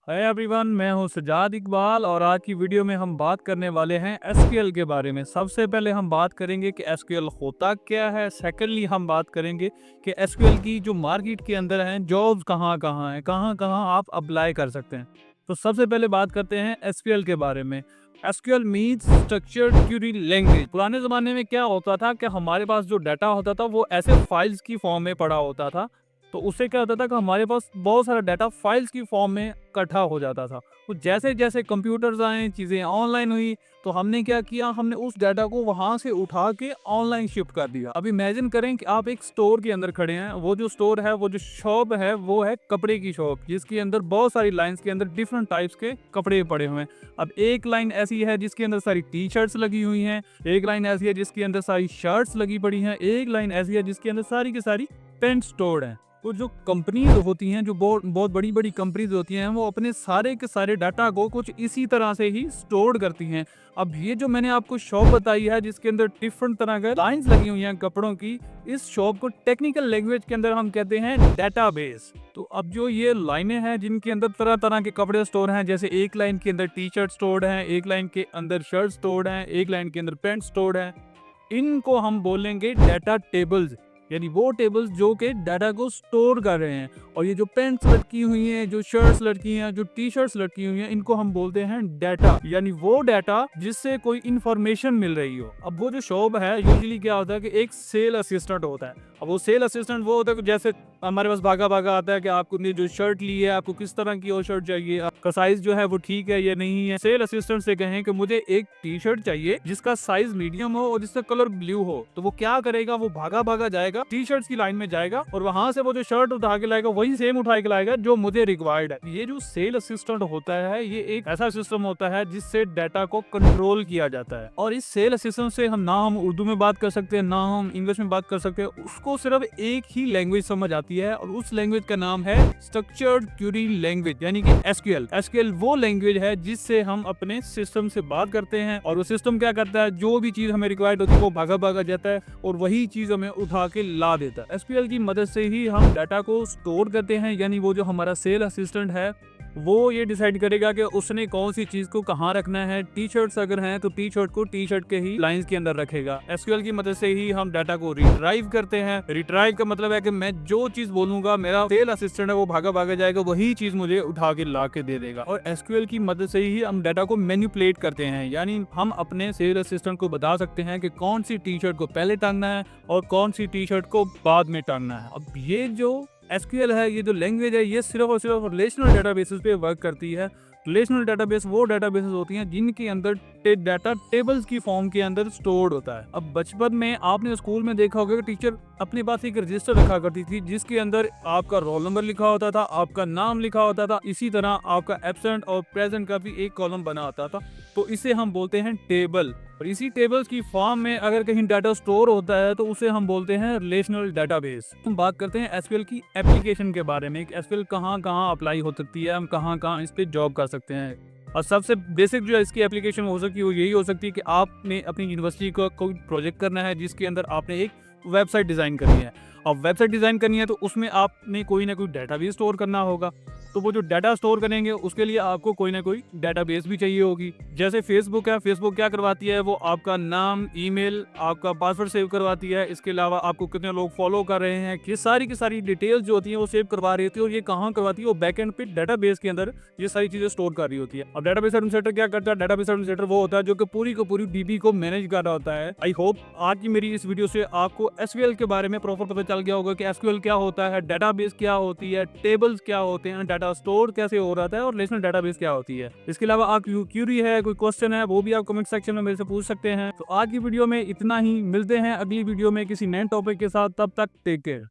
Hi everyone, मैं हूं सजाद इकबाल और आज की वीडियो में हम बात करने वाले हैं एसक्यूएल के बारे में। सबसे पहले हम बात करेंगे कि एसक्यूएल होता क्या है। सेकेंडली हम बात करेंगे कि एसक्यूएल की जो मार्केट के अंदर हैं जॉब्स कहाँ कहाँ हैं, कहाँ कहाँ आप अप्लाई कर सकते हैं। तो सबसे पहले बात करते हैं एसक्यूएल के बारे में। SQL means structured query language. पुराने ज़माने में क्या होता था कि हमारे पास जो डाटा होता था वो ऐसे फाइल्स की फॉर्म में पड़ा होता था। तो उससे क्या होता था कि हमारे पास बहुत सारा डाटा फाइल्स की फॉर्म में इकट्ठा हो जाता था। तो जैसे जैसे कंप्यूटर्स आए, चीज़ें ऑनलाइन हुई, तो हमने क्या किया, हमने उस डाटा को वहाँ से उठा के ऑनलाइन शिफ्ट कर दिया। अब इमेजिन करें कि आप एक स्टोर के अंदर खड़े हैं। वो जो स्टोर है, वो जो शॉप है, वो है कपड़े की शॉप, जिसके अंदर बहुत सारी लाइंस के अंदर डिफरेंट टाइप्स के कपड़े पड़े हुए हैं। अब एक लाइन ऐसी है जिसके अंदर सारी टी शर्ट्स लगी हुई हैं, एक लाइन ऐसी है जिसके अंदर सारी शर्ट्स लगी पड़ी हैं, एक लाइन ऐसी है जिसके अंदर सारी की सारी पेंट स्टोर्ड हैं। तो जो कंपनीज होती हैं, जो बहुत बहुत बड़ी बड़ी कंपनीज होती हैं, वो अपने सारे के सारे डाटा को कुछ इसी तरह से ही स्टोर करती हैं। अब ये जो मैंने आपको शॉप बताई है जिसके अंदर डिफरेंट तरह के लाइंस लगी हुई हैं कपड़ों की, इस शॉप को टेक्निकल लैंग्वेज के अंदर हम कहते हैं डेटाबेस। तो अब जो ये लाइनें हैं जिनके अंदर तरह तरह के कपड़े स्टोर हैं, जैसे एक लाइन के अंदर टी शर्ट स्टोर्ड है, एक लाइन के अंदर शर्ट स्टोर्ड है, एक लाइन के अंदर पैंट स्टोर्ड है, इनको हम बोलेंगे डाटा टेबल्स। यानी वो टेबल्स जो कि डाटा को स्टोर कर रहे हैं। और ये जो पेंट्स लटकी हुई हैं, जो शर्ट्स लटकी हैं, जो टी शर्ट्स लटकी हुई हैं, इनको हम बोलते हैं डाटा। यानी वो डाटा जिससे कोई इंफॉर्मेशन मिल रही हो। अब वो जो शॉप है, यूजुअली क्या होता है कि एक सेल असिस्टेंट होता है। अब वो सेल असिस्टेंट वो होता है कि जैसे हमारे पास भागा भागा आता है कि आपने जो शर्ट ली है, आपको किस तरह की वो शर्ट चाहिए, आपका साइज जो है वो ठीक है या नहीं है। सेल असिस्टेंट से कहें कि मुझे एक टी शर्ट चाहिए जिसका साइज मीडियम हो और जिसका कलर ब्लू हो, तो वो क्या करेगा, वो भागा भागा जाएगा, टी शर्ट्स की लाइन में जाएगा और वहां से वो जो शर्ट उठा के लाएगा वही सेम उठा के लाएगा जो मुझे रिक्वायर्ड है। ये जो सेल असिस्टेंट होता है, ये एक ऐसा सिस्टम होता है जिससे डाटा को कंट्रोल किया जाता है। और इस सेल असिस्टेंट से हम उर्दू में बात कर सकते हैं, ना हम इंग्लिश में बात कर सकते हैं। उसको सिर्फ एक ही लैंग्वेज समझ आती है और उस लैंग्वेज का नाम है स्ट्रक्चर्ड क्वेरी लैंग्वेज, यानी कि एसक्यूएल। एसक्यूएल वो लैंग्वेज है जिससे हम अपने सिस्टम से बात करते हैं और वो सिस्टम क्या करता है, जो भी चीज हमें रिक्वायर्ड होती है वो भागा भागा जाता है और वही चीज हमें उठा के ला देता है। एसक्यूएल की मदद से ही हम डाटा को स्टोर करते हैं। यानी वो जो हमारा सेल असिस्टेंट है वो ये डिसाइड करेगा कि उसने कौन सी चीज को कहाँ रखना है। टी शर्ट्स अगर हैं तो टी शर्ट को टी शर्ट के ही लाइंस के अंदर रखेगा। एसक्यूएल की मदद से ही हम डाटा को रिट्राइव करते हैं। रिट्राइव का मतलब है कि मैं जो चीज बोलूंगा, मेरा सेल असिस्टेंट है वो भागा भागा जाएगा, वही चीज मुझे उठा के ला के दे देगा। और एसक्यूएल की मदद से ही हम डाटा को मैनिपुलेट करते हैं। यानी हम अपने सेल असिस्टेंट को बता सकते हैं कि कौन सी टी शर्ट को पहले टांगना है और कौन सी टी शर्ट को बाद में टांगना है। अब ये जो एसक्यूएल है, ये जो लैंग्वेज है, ये सिर्फ और सिर्फ रिलेशनल डेटाबेसेस पे वर्क करती है। रिलेशनल डेटाबेस वो डेटाबेसेस होती हैं जिनके अंदर डाटा टेबल्स की फॉर्म के अंदर स्टोर्ड होता है। अब बचपन में आपने स्कूल में देखा होगा कि टीचर अपने पास एक रजिस्टर रखा करती थी जिसके अंदर आपका रोल नंबर लिखा होता था, आपका नाम लिखा होता था, इसी तरह आपका एब्सेंट और प्रेजेंट का भी एक कॉलम बना होता था। तो इसे हम बोलते हैं टेबल। और इसी टेबल्स की फॉर्म में अगर कहीं डाटा स्टोर होता है तो उसे हम बोलते हैं रिलेशनल डेटाबेस। हम बात करते हैं एसक्यूएल की एप्लीकेशन के बारे में। एसक्यूएल कहाँ कहाँ अप्लाई हो सकती है, हम कहाँ कहाँ इस पे जॉब कर सकते हैं। और सबसे बेसिक जो इसकी एप्लीकेशन हो सकती है वो यही हो सकती है कि आपने अपनी यूनिवर्सिटी को कोई प्रोजेक्ट करना है जिसके अंदर आपने एक वेबसाइट डिज़ाइन करनी है। अब वेबसाइट डिज़ाइन करनी है तो उसमें आपने कोई ना कोई डाटा भी स्टोर करना होगा। तो वो जो डाटा स्टोर करेंगे उसके लिए आपको कोई ना कोई डाटाबेस भी चाहिए होगी। जैसे फेसबुक है, फेसबुक क्या करवाती है, वो आपका नाम, ईमेल, आपका पासवर्ड सेव करवाती है। इसके अलावा आपको कितने लोग फॉलो कर रहे हैं, ये सारी की सारी डिटेल्स जो होती हैं वो सेव करवा रही होती है। और ये कहाँ करवाती है, वो बैकएंड पे डाटाबेस के अंदर ये सारी चीजें स्टोर कर रही होती है। अब डाटाबेस एडमिनिस्ट्रेटर क्या करता है, डाटाबेस एडमिनिस्ट्रेटर वो होता है जो कि पूरी को पूरी डीबी को मैनेज कर रहा होता है। आई होप आज की मेरी इस वीडियो से आपको एसक्यूएल के बारे में प्रॉपर पता चल गया होगा कि एसक्यूएल क्या होता है, डाटाबेस क्या होती है, टेबल्स क्या होते हैं, डाटा स्टोर कैसे हो रहा है और रिलेशनल डेटाबेस क्या होती है। इसके अलावा आप क्यूरी है, कोई क्वेश्चन है, वो भी आप कमेंट सेक्शन में मेरे से पूछ सकते हैं। तो आज की वीडियो में इतना ही, मिलते हैं अगली वीडियो में किसी नए टॉपिक के साथ। तब तक टेक केयर।